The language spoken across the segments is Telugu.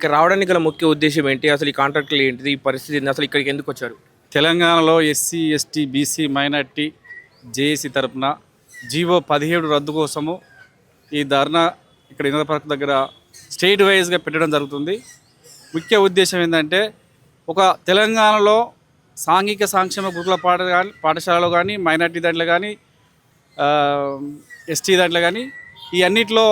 ఇక్కడ రావడానికి గల ముఖ్య ఉద్దేశం ఏంటి? అసలు ఈ కాంట్రాక్టులు ఏంటిది? ఈ పరిస్థితి ఏంది? అసలు ఇక్కడికి ఎందుకు వచ్చారు? తెలంగాణలో SC ST BC minority JAC తరపున జీవో 17 రద్దు కోసము ఈ ధర్నా ఇక్కడ ఇంద్ర పార్క్ దగ్గర స్టేట్ వైజ్గా పెట్టడం జరుగుతుంది. ముఖ్య ఉద్దేశం ఏంటంటే ఒక తెలంగాణలో సాంఘిక సంక్షేమ గురుకుల పాఠశాలలో కానీ మైనార్టీ దాంట్లో కానీ ఎస్టీ దాంట్లో కానీ ఈ అన్నిట్లో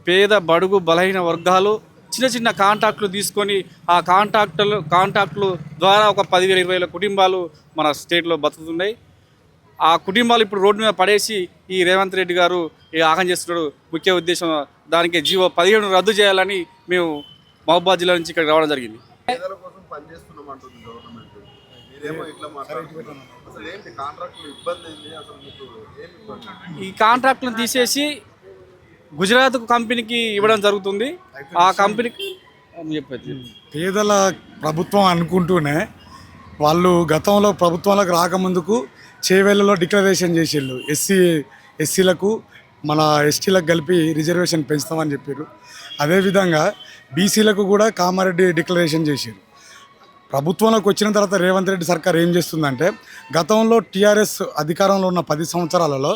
పేద బడుగు బలహీన వర్గాలు చిన్న చిన్న కాంట్రాక్టులు తీసుకొని ఆ కాంట్రాక్టులు ద్వారా ఒక 10,000-20,000 కుటుంబాలు మన స్టేట్లో బతుకుతున్నాయి. ఆ కుటుంబాలు ఇప్పుడు రోడ్డు మీద పడేసి ఈ రేవంత్ రెడ్డి గారు ఆగం చేస్తున్నాడు. ముఖ్య ఉద్దేశం దానికి జీవో 17 రద్దు చేయాలని మేము మహబూబాద్ జిల్లా నుంచి ఇక్కడికి రావడం జరిగింది. ఈ కాంట్రాక్టులను తీసేసి గుజరాత్ కంపెనీకి ఇవ్వడం జరుగుతుంది. ఆ కంపెనీకి చెప్పేది పేదల ప్రభుత్వం అనుకుంటూనే వాళ్ళు గతంలో ప్రభుత్వంలోకి రాకముందుకు చేవేళ్లలో డిక్లరేషన్ చేసిళ్ళు ఎస్సీలకు మన ఎస్టీలకు కలిపి రిజర్వేషన్ పెంచుతామని చెప్పారు. అదేవిధంగా బీసీలకు కూడా కామారెడ్డి డిక్లరేషన్ చేశారు. ప్రభుత్వంలోకి వచ్చిన తర్వాత రేవంత్ రెడ్డి సర్కార్ ఏం చేస్తుందంటే గతంలో టీఆర్ఎస్ అధికారంలో ఉన్న 10 సంవత్సరాలలో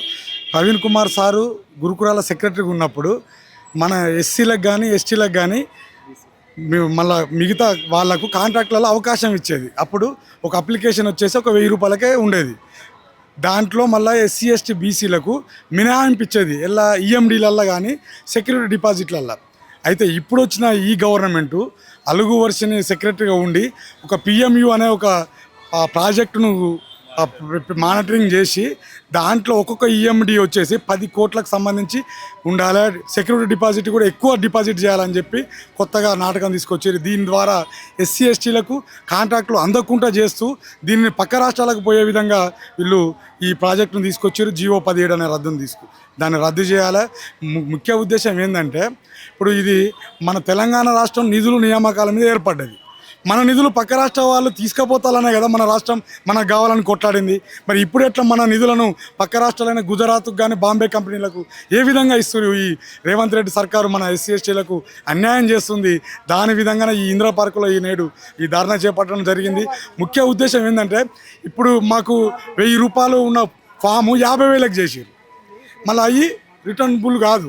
ప్రవీణ్ కుమార్ సారు గురుకులాల సెక్రటరీగా ఉన్నప్పుడు మన ఎస్సీలకు కానీ ఎస్టీలకు కానీ మళ్ళీ మిగతా వాళ్ళకు కాంట్రాక్ట్లలో అవకాశం ఇచ్చేది. అప్పుడు ఒక అప్లికేషన్ వచ్చేసి ఒక 1000 రూపాయలకే ఉండేది. దాంట్లో మళ్ళీ ఎస్సీ ఎస్టీ బీసీలకు మినహాయింపు ఇచ్చేది ఎలా ఈఎండీలల్లో కానీ సెక్యూరిటీ డిపాజిట్లల్లో. అయితే ఇప్పుడు వచ్చిన ఈ గవర్నమెంటు అలుగు వర్షని సెక్రటరీగా ఉండి ఒక పిఎంయు అనే ఒక ప్రాజెక్టును మానిటరింగ్ చేసి దాంట్లో ఒక్కొక్క ఈఎండి వచ్చేసి 10 కోట్లకు సంబంధించి ఉండాలి, సెక్యూరిటీ డిపాజిట్ కూడా ఎక్కువ డిపాజిట్ చేయాలని చెప్పి కొత్తగా నాటకం తీసుకొచ్చారు. దీని ద్వారా ఎస్సీ ఎస్టీలకు కాంట్రాక్టులు అందకుండా చేస్తూ దీన్ని పక్క రాష్ట్రాలకు పోయే విధంగా వీళ్ళు ఈ ప్రాజెక్టును తీసుకొచ్చారు. జీవో 17 అనే దాన్ని రద్దు చేయాలి. ముఖ్య ఉద్దేశం ఏంటంటే ఇప్పుడు ఇది మన తెలంగాణ రాష్ట్రం నిధులు నియామకాల మీద ఏర్పడ్డది. మన నిధులు పక్క రాష్ట్ర వాళ్ళు తీసుకుపోతాలనే కదా మన రాష్ట్రం మనకు కావాలని కొట్లాడింది. మరి ఇప్పుడు ఎట్లా మన నిధులను పక్క రాష్ట్రాలైన గుజరాత్కు కానీ బాంబే కంపెనీలకు ఏ విధంగా ఇస్తారు? ఈ రేవంత్ రెడ్డి సర్కారు మన ఎస్సీ ఎస్టీలకు అన్యాయం చేస్తుంది. దాని విధంగానే ఈ ఇందిరా పార్కులో నేడు ఈ ధర్నా చేపట్టడం జరిగింది. ముఖ్య ఉద్దేశం ఏంటంటే ఇప్పుడు మాకు 1000 రూపాయలు ఉన్న ఫాము 50,000కి చేసారు. మళ్ళీ అవి రిటర్నబుల్ కాదు.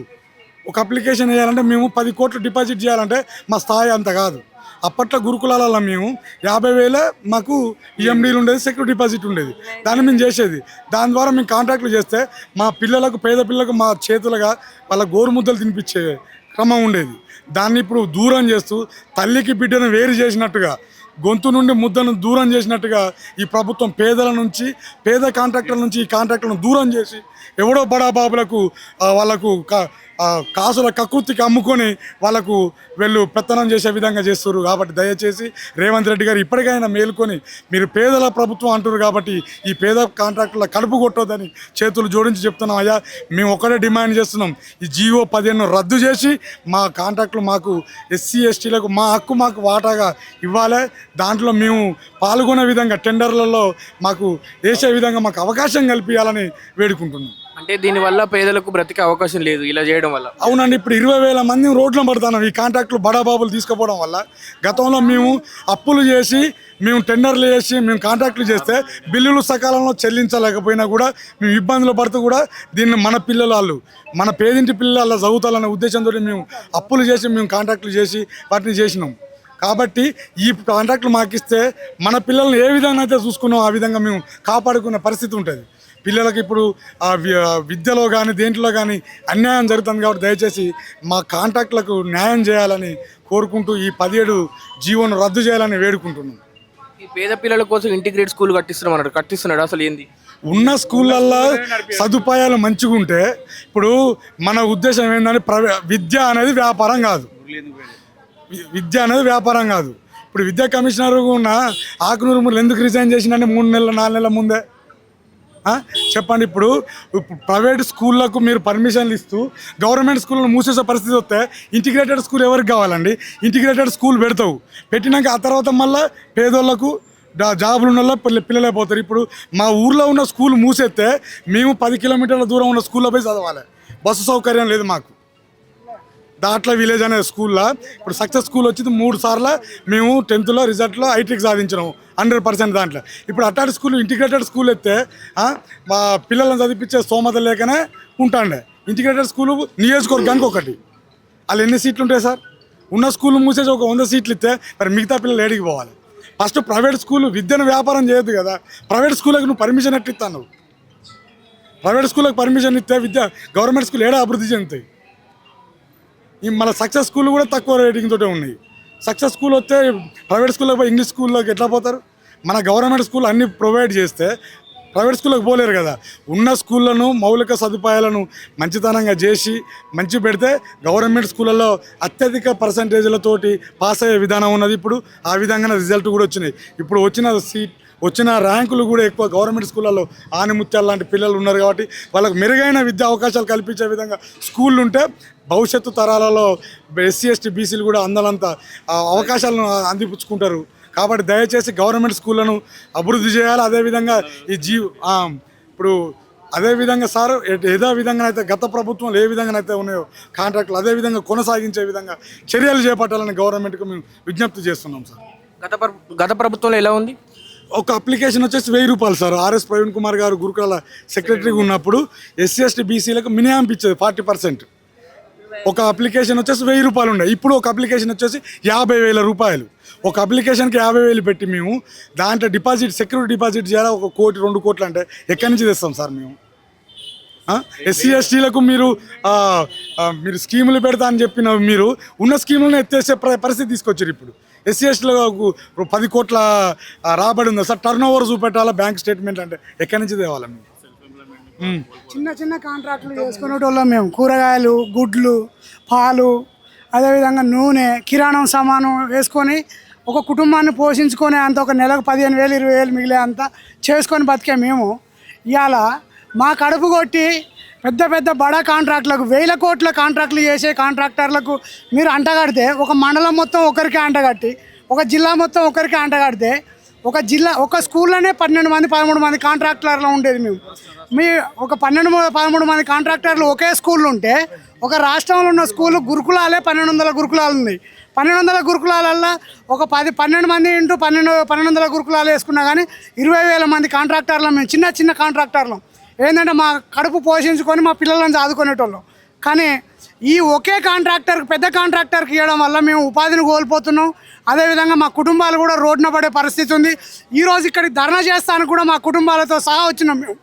ఒక అప్లికేషన్ వేయాలంటే మేము 10 కోట్లు డిపాజిట్ చేయాలంటే మా స్థాయి అంత కాదు. అప్పట్లో గురుకులాలలో మేము 50,000 మాకు ఈఎండీలు ఉండేది, సెక్యూరిటీ డిపాజిట్ ఉండేది. దాన్ని మేము చేసేది. దాని ద్వారా మేము కాంట్రాక్ట్లు చేస్తే మా పిల్లలకు పేద పిల్లలకు మా చేతులుగా వాళ్ళ గోరుముద్దలు తినిపించే క్రమం ఉండేది. దాన్ని ఇప్పుడు దూరం చేస్తూ తల్లికి బిడ్డను వేరు చేసినట్టుగా గొంతు నుండి ముద్దను దూరం చేసినట్టుగా ఈ ప్రభుత్వం పేద కాంట్రాక్టర్ల నుంచి ఈ కాంట్రాక్టులను దూరం చేసి ఎవడో బడాబాబులకు వాళ్ళకు కాసుల కకృతికి అమ్ముకొని వాళ్ళకు వీళ్ళు పెత్తనం చేసే విధంగా చేస్తారు. కాబట్టి దయచేసి రేవంత్ రెడ్డి గారు ఇప్పటికైనా మేలుకొని మీరు పేదల ప్రభుత్వం అంటారు కాబట్టి ఈ పేద కాంట్రాక్టుల కడుపు కొట్టొద్దని చేతులు జోడించి చెప్తున్నాం. అయ్యా మేము ఒకటే డిమాండ్ చేస్తున్నాం, ఈ జీవో 15 రద్దు చేసి మా కాంట్రాక్టులు మాకు ఎస్సీ ఎస్టీలకు మా హక్కు మాకు వాటాగా ఇవ్వాలి. దాంట్లో మేము పాల్గొనే విధంగా టెండర్లలో మాకు వేసే విధంగా మాకు అవకాశం కల్పించాలని వేడుకుంటున్నాం. అంటే దీనివల్ల పేదలకు బ్రతికే అవకాశం లేదు ఇలా చేయడం వల్ల. అవునండి, ఇప్పుడు 20,000 మంది రోడ్లో పడుతున్నాం ఈ కాంట్రాక్టులు బడాబాబులు తీసుకుపోవడం వల్ల. గతంలో మేము అప్పులు చేసి మేము టెండర్లు చేసి మేము కాంట్రాక్టులు చేస్తే బిల్లులు సకాలంలో చెల్లించలేకపోయినా కూడా మేము ఇబ్బందులు పడుతూ కూడా దీన్ని మన పిల్లలు మన పేదింటి పిల్లలు చదువుతాలనే ఉద్దేశంతో మేము అప్పులు చేసి మేము కాంట్రాక్టులు చేసి వాటిని చేసినాం. కాబట్టి ఈ కాంట్రాక్టులు మాకు ఇస్తే మన పిల్లల్ని ఏ విధంగా అయితే చూసుకున్నాం ఆ విధంగా మేము కాపాడుకునే పరిస్థితి ఉంటుంది. పిల్లలకి ఇప్పుడు విద్యలో కానీ దేంట్లో కానీ అన్యాయం జరుగుతుంది. కాబట్టి దయచేసి మా కాంట్రాక్టులకు న్యాయం చేయాలని కోరుకుంటూ ఈ 17 జీవోను రద్దు చేయాలని వేడుకుంటున్నాం. ఈ పేద పిల్లల కోసం ఇంటిగ్రేట్ స్కూల్ కట్టిస్తున్నాడు. అసలు ఏంది? ఉన్న స్కూళ్ళల్లో సదుపాయాలు మంచిగా ఉంటే ఇప్పుడు మన ఉద్దేశం ఏంటంటే విద్య అనేది వ్యాపారం కాదు. ఇప్పుడు విద్యా కమిషనర్ ఉన్న ఆకునూరు ఎందుకు రిజైన్ చేసిందంటే 3 నెలలు 4 నెలల ముందే చెప్పండి. ఇప్పుడు ప్రైవేట్ స్కూళ్ళకు మీరు పర్మిషన్లు ఇస్తూ గవర్నమెంట్ స్కూళ్ళను మూసేసే పరిస్థితి వస్తే ఇంటిగ్రేటెడ్ స్కూల్ ఎవరికి కావాలండి? ఇంటిగ్రేటెడ్ స్కూల్ పెడతావు, పెట్టినాక ఆ తర్వాత మళ్ళీ పేదోళ్ళకు జాబులు ఉన్న పిల్లలే పోతారు. ఇప్పుడు మా ఊర్లో ఉన్న స్కూల్ మూసేస్తే మేము 10 కిలోమీటర్ల దూరం ఉన్న స్కూల్లో పోయి చదవాలి. బస్సు సౌకర్యం లేదు మాకు. దాట్ల విలేజ్ అనే స్కూల్లో ఇప్పుడు సక్సెస్ స్కూల్ వచ్చింది 3 సార్లు మేము 10th రిజల్ట్లో ఐటీకి సాధించినాము 100% దాంట్లో. ఇప్పుడు అట్లాంటి స్కూల్ ఇంటిగ్రేటెడ్ స్కూల్ ఎత్తే మా పిల్లలను చదివించే స్తోమత లేకనే ఉంటాండే. ఇంటిగ్రేటెడ్ స్కూలు నియోజకవర్గానికి ఒకటి, వాళ్ళు ఎన్ని సీట్లు ఉంటాయి సార్? ఉన్న స్కూల్ మూసేసి ఒక 100 సీట్లు ఇస్తే మరి మిగతా పిల్లలు ఏడికి పోవాలి? ఫస్ట్ ప్రైవేట్ స్కూల్ విద్యను వ్యాపారం చేయొద్దు కదా. ప్రైవేట్ స్కూల్కి నువ్వు పర్మిషన్ ఎట్లా ఇస్తాను? నువ్వు ప్రైవేట్ స్కూల్కి పర్మిషన్ ఇస్తే గవర్నమెంట్ స్కూల్ ఏడా అభివృద్ధి చెందుతాయి? మళ్ళీ సక్సెస్ స్కూల్ కూడా తక్కువ రేటింగ్ తోటే ఉన్నాయి. సక్సెస్ స్కూల్ వస్తే ప్రైవేట్ స్కూల్లోకి పోయి ఇంగ్లీష్ స్కూల్లోకి ఎట్లా పోతారు? మన గవర్నమెంట్ స్కూల్ అన్నీ ప్రొవైడ్ చేస్తే ప్రైవేట్ స్కూల్లోకి పోలేరు కదా. ఉన్న స్కూళ్ళను మౌలిక సదుపాయాలను మంచితనంగా చేసి మంచి పెడితే గవర్నమెంట్ స్కూళ్ళల్లో అత్యధిక పర్సంటేజ్లతోటి పాస్ అయ్యే విధానం ఉన్నది. ఇప్పుడు ఆ విధంగా రిజల్ట్ కూడా వచ్చినాయి. ఇప్పుడు వచ్చిన ర్యాంకులు కూడా ఎక్కువ గవర్నమెంట్ స్కూళ్ళల్లో ఆనిముత్యాలు లాంటి పిల్లలు ఉన్నారు కాబట్టి వాళ్ళకు మెరుగైన విద్యా అవకాశాలు కల్పించే విధంగా స్కూళ్ళు ఉంటే భవిష్యత్తు తరాలలో ఎస్సీ ఎస్టీ బీసీలు కూడా అందరంత అవకాశాలను అందిపుచ్చుకుంటారు. కాబట్టి దయచేసి గవర్నమెంట్ స్కూళ్ళను అభివృద్ధి చేయాలి. అదేవిధంగా ఇప్పుడు అదేవిధంగా సార్ ఏదో విధంగా అయితే గత ప్రభుత్వాలు ఏ విధంగా అయితే ఉన్నాయో కాంట్రాక్టులు అదేవిధంగా కొనసాగించే విధంగా చర్యలు చేపట్టాలని గవర్నమెంట్కి మేము విజ్ఞప్తి చేస్తున్నాం సార్. గత ప్రభుత్వంలో ఎలా ఉంది? ఒక అప్లికేషన్ వచ్చేసి 1000 రూపాయలు సార్. ఆర్ఎస్ ప్రవీణ్ కుమార్ గారు గురుకుల సెక్రటరీగా ఉన్నప్పుడు ఎస్సీ ఎస్టీ బీసీలకు మినిమం ఇచ్చేది 40%. ఒక అప్లికేషన్ వచ్చేసి 1000 రూపాయలు ఉండే. ఇప్పుడు ఒక అప్లికేషన్ వచ్చేసి 50,000 రూపాయలు. ఒక అప్లికేషన్కి 50,000 పెట్టి మేము దాంట్లో సెక్యూరిటీ డిపాజిట్ చేయాలి. 1 కోటి 2 కోట్లు అంటే ఎక్కడి నుంచి తెస్తాం సార్ మేము? ఎస్సీ ఎస్టీలకు మీరు స్కీములు పెడతా అని చెప్పిన మీరు ఉన్న స్కీములను ఎత్తేసే పరిస్థితి తీసుకొచ్చారు. ఇప్పుడు ఎస్సీ ఎస్టీలకు 10 కోట్ల రాబడి ఉందా సార్? టర్న్ ఓవర్ చూపెట్టాలా బ్యాంక్ స్టేట్మెంట్ అంటే ఎక్కడి నుంచి తేవాలి మేము? చిన్న చిన్న కాంట్రాక్టులు చేసుకునేటోళ్ళం మేము. కూరగాయలు, గుడ్లు, పాలు, అదేవిధంగా నూనె, కిరాణం సామాను వేసుకొని ఒక కుటుంబాన్ని పోషించుకొని అంత ఒక నెలకు 15,000 20,000 మిగిలే అంత చేసుకొని బతికే మేము ఇవాళ మా కడుపు కొట్టి పెద్ద పెద్ద బడా కాంట్రాక్టులకు 1000 కోట్ల కాంట్రాక్టులు చేసే కాంట్రాక్టర్లకు మీరు అంటగడితే, ఒక మండలం మొత్తం ఒకరికి అంటగట్టి, ఒక జిల్లా మొత్తం ఒకరికి అంటగడితే, ఒక స్కూల్లోనే 12 మంది 13 మంది కాంట్రాక్టర్లు ఉండేది. మీ ఒక 12-13 మంది కాంట్రాక్టర్లు ఒకే స్కూళ్ళు ఉంటే ఒక రాష్ట్రంలో ఉన్న స్కూళ్ళు గురుకులాలే 1200 గురుకులాలు ఉన్నాయి. 1200 గురుకులాలల్లో ఒక 12 మంది ఇంటూ 1200 గురుకులాలు వేసుకున్నా కానీ 20,000 మంది కాంట్రాక్టర్లు మేము. చిన్న చిన్న కాంట్రాక్టర్లు ఏంటంటే మా కడుపు పోషించుకొని మా పిల్లలను చదువుకునేటోళ్ళం. కానీ ఈ ఒకే కాంట్రాక్టర్కి పెద్ద కాంట్రాక్టర్కి ఇవ్వడం వల్ల మేము ఉపాధిని కోల్పోతున్నాం. అదేవిధంగా మా కుటుంబాలు కూడా రోడ్డున పడే పరిస్థితి ఉంది. ఈరోజు ఇక్కడికి ధర్నా చేస్తానికి కూడా మా కుటుంబాలతో సహా వచ్చినాం మేము.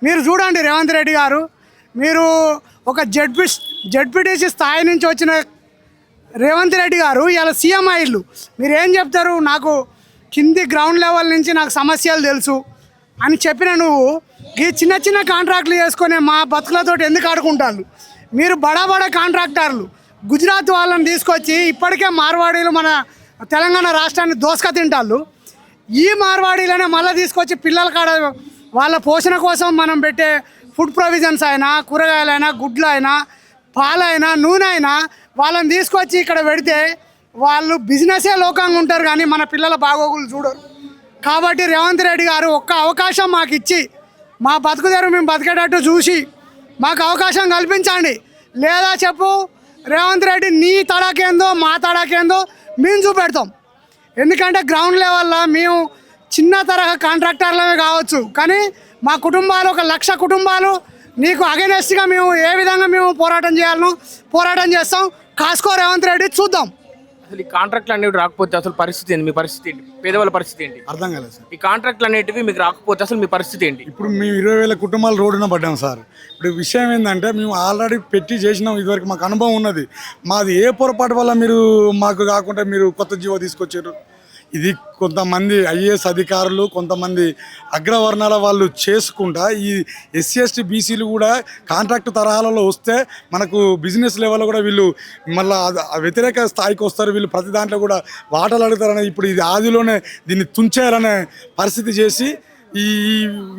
మీరు చూడండి రేవంత్ రెడ్డి గారు, మీరు ఒక జెడ్పీటీసీ స్థాయి నుంచి వచ్చిన రేవంత్ రెడ్డి గారు ఇలా సీఎం అయ్యిళ్ళు. మీరు ఏం చెప్తారు? నాకు కింది గ్రౌండ్ లెవెల్ నుంచి నాకు సమస్యలు తెలుసు అని చెప్పిన నువ్వు ఈ చిన్న చిన్న కాంట్రాక్టులు చేసుకునే మా బతుకులతో ఎందుకు ఆడుకుంటారు? మీరు బడా కాంట్రాక్టర్లు గుజరాత్ వాళ్ళని తీసుకొచ్చి ఇప్పటికే మార్వాడీలు మన తెలంగాణ రాష్ట్రాన్ని దోసుక తింటాళ్ళు. ఈ మార్వాడీలనే మళ్ళీ తీసుకొచ్చి పిల్లల కాడ వాళ్ళ పోషణ కోసం మనం పెట్టే ఫుడ్ ప్రొవిజన్స్ అయినా, కూరగాయలైనా, గుడ్లు అయినా, పాలైనా, నూనె అయినా వాళ్ళని తీసుకొచ్చి ఇక్కడ పెడితే వాళ్ళు బిజినెసే లోకంగా ఉంటారు కానీ మన పిల్లల బాగోగులు చూడరు. కాబట్టి రేవంత్ రెడ్డి గారు ఒక్క అవకాశం మాకు ఇచ్చి మా బతుకుదారు మేము బతికేటట్టు చూసి మాకు అవకాశం కల్పించండి. లేదా చెప్పు రేవంత్ రెడ్డి, నీ తడాకేందో మా తడాకేందో మేము చూపెడతాం. ఎందుకంటే గ్రౌండ్ లెవెల్లో మేము చిన్న తరహా కాంట్రాక్టర్లమే కావచ్చు, కానీ మా కుటుంబాలు 1,00,000 కుటుంబాలు నీకు అగెనెస్ట్గా మేము ఏ విధంగా మేము పోరాటం చేయాలనో పోరాటం చేస్తాం. కాసుకో రేవంత్ రెడ్డి, చూద్దాం. అసలు ఈ కాంట్రాక్ట్లు అనేవి రాకపోతే అసలు పరిస్థితి ఏంటి? మీ పరిస్థితి ఏంటి? పేదవాళ్ళ పరిస్థితి ఏంటి? అర్థం కాలేదు సార్. ఈ కాంట్రాక్ట్లు అనేటివి మీకు రాకపోతే అసలు మీ పరిస్థితి ఏంటి? ఇప్పుడు మేము 20,000 కుటుంబాలు రోడ్డున పడ్డాం సార్. ఇప్పుడు విషయం ఏంటంటే మేము ఆల్రెడీ పెట్టి చేసినాం. ఇదివరకు మాకు అనుభవం ఉన్నది. మాది ఏ పొరపాటు వల్ల మీరు మాకు కాకుండా మీరు కొత్త జీవో తీసుకొచ్చారు? ఇది కొంతమంది ఐఏఎస్ అధికారులు, కొంతమంది అగ్రవర్ణాల వాళ్ళు చేసుకుంటా ఈ ఎస్సీ ఎస్టీ బీసీలు కూడా కాంట్రాక్ట్ తరహాలలో వస్తే మనకు బిజినెస్ లెవెల్లో కూడా వీళ్ళు మళ్ళీ వ్యతిరేక స్థాయికి వస్తారు. వీళ్ళు ప్రతి దాంట్లో కూడా వాటాలు అడుగుతారని ఇప్పుడు ఇది ఆదిలోనే దీన్ని తుంచేయాలనే పరిస్థితి చేసి ఈ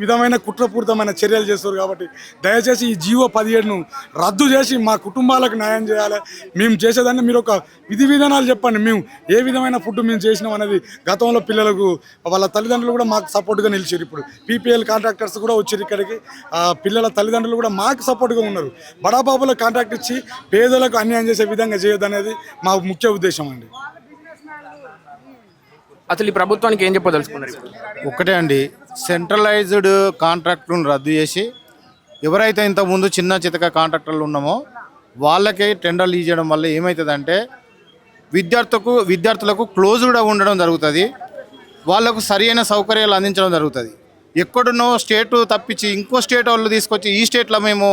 విధమైన కుట్రపూరితమైన చర్యలు చేస్తారు. కాబట్టి దయచేసి ఈ జీవో 17ను రద్దు చేసి మా కుటుంబాలకు న్యాయం చేయాలి. మేము చేసేదాన్ని మీరు ఒక విధి విధానాలు చెప్పండి. మేము ఏ విధమైన ఫుడ్ మేము చేసినాం అనేది గతంలో పిల్లలకు వాళ్ళ తల్లిదండ్రులు కూడా మాకు సపోర్ట్గా నిలిచారు. ఇప్పుడు పీపీఎల్ కాంట్రాక్టర్స్ కూడా వచ్చారు ఇక్కడికి. పిల్లల తల్లిదండ్రులు కూడా మాకు సపోర్ట్గా ఉన్నారు. బడాబాబులకు కాంట్రాక్ట్ ఇచ్చి పేదలకు అన్యాయం చేసే విధంగా చేయొద్దనేది మా ముఖ్య ఉద్దేశం అండి. అసలు ఈ ప్రభుత్వానికి ఏం చెప్పదలుచుకున్నారు ఇప్పుడు? ఒకటే అండి, సెంట్రలైజ్డ్ కాంట్రాక్టులను రద్దు చేసి ఎవరైతే ఇంతకుముందు చిన్న చితక కాంట్రాక్టర్లు ఉన్నామో వాళ్ళకే టెండర్లు ఇవ్వడం వల్ల ఏమవుతుందంటే విద్యార్థులకు క్లోజ్డ్గా ఉండడం జరుగుతుంది. వాళ్ళకు సరైన సౌకర్యాలు అందించడం జరుగుతుంది. ఎక్కడున్నో స్టేటు తప్పించి ఇంకో స్టేట్ వాళ్ళు తీసుకొచ్చి ఈ స్టేట్లో మేము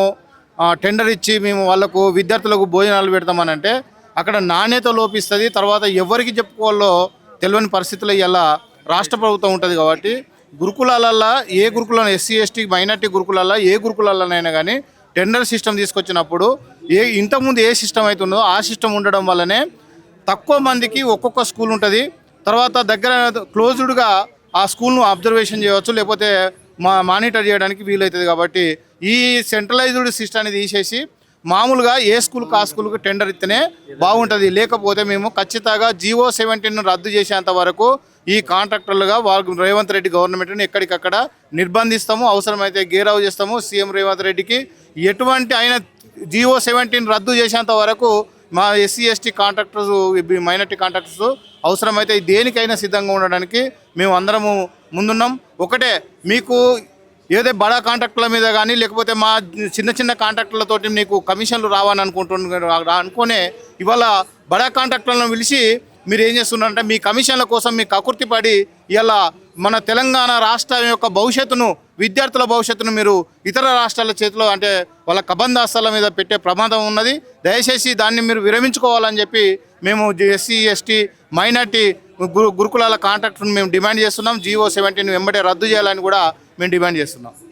టెండర్ ఇచ్చి మేము వాళ్ళకు విద్యార్థులకు భోజనాలు పెడతామని అంటే అక్కడ నాణ్యత లోపిస్తుంది. తర్వాత ఎవరికి చెప్పుకోవాలో తెలియని పరిస్థితుల్లో ఇలా రాష్ట్ర ప్రభుత్వం ఉంటుంది. కాబట్టి గురుకులాలల్లో ఏ గురుకులలో ఎస్సీ ఎస్టీ మైనార్టీ గురుకులాల్లో ఏ గురుకులాలనైనా కానీ టెండర్ సిస్టమ్ తీసుకొచ్చినప్పుడు ఇంతకుముందు ఏ సిస్టమ్ అయితే ఉన్నదో ఆ సిస్టమ్ ఉండడం వల్లనే తక్కువ మందికి ఒక్కొక్క స్కూల్ ఉంటుంది. తర్వాత దగ్గర క్లోజ్డ్గా ఆ స్కూల్ను అబ్జర్వేషన్ చేయవచ్చు, లేకపోతే మానిటర్ చేయడానికి వీలవుతుంది. కాబట్టి ఈ సెంట్రలైజ్డ్ సిస్టమ్ని తీసేసి మామూలుగా ఏ స్కూల్కి ఆ స్కూల్కి టెండర్ ఇస్తేనే బాగుంటుంది. లేకపోతే మేము ఖచ్చితంగా జీవో 17ను రద్దు చేసేంత వరకు ఈ కాంట్రాక్టర్లుగా వాళ్ళు రేవంత్ రెడ్డి గవర్నమెంట్ని ఎక్కడికక్కడ నిర్బంధిస్తాము. అవసరమైతే గేరావు చేస్తాము. సీఎం రేవంత్ రెడ్డికి ఎటువంటి అయినా జీవో 17 రద్దు చేసేంత వరకు మా SC ST contractors minority contractors అవసరమైతే దేనికైనా సిద్ధంగా ఉండడానికి మేము అందరము ముందున్నాం. ఒకటే, మీకు ఏదో బడా కాంట్రాక్టుల మీద కానీ లేకపోతే మా చిన్న చిన్న కాంట్రాక్టులతోటి మీకు కమిషన్లు రావని అనుకునే ఇవాళ బడా కాంట్రాక్టులను పిలిచి మీరు ఏం చేస్తున్నారంటే మీ కమిషన్ల కోసం మీకు కకుర్తి పడి ఇలా మన తెలంగాణ రాష్ట్రం యొక్క భవిష్యత్తును విద్యార్థుల భవిష్యత్తును మీరు ఇతర రాష్ట్రాల చేతిలో అంటే వాళ్ళ కబందాస్తాల మీద పెట్టే ప్రమాదం ఉన్నది. దయచేసి దాన్ని మీరు విరమించుకోవాలని చెప్పి మేము ఎస్సీ ఎస్టీ మైనార్టీ గురుకులాల కాంట్రాక్టును మేము డిమాండ్ చేస్తున్నాం. జీవో 17 వెంబడే రద్దు చేయాలని కూడా మేము డిమాండ్ చేస్తున్నాం.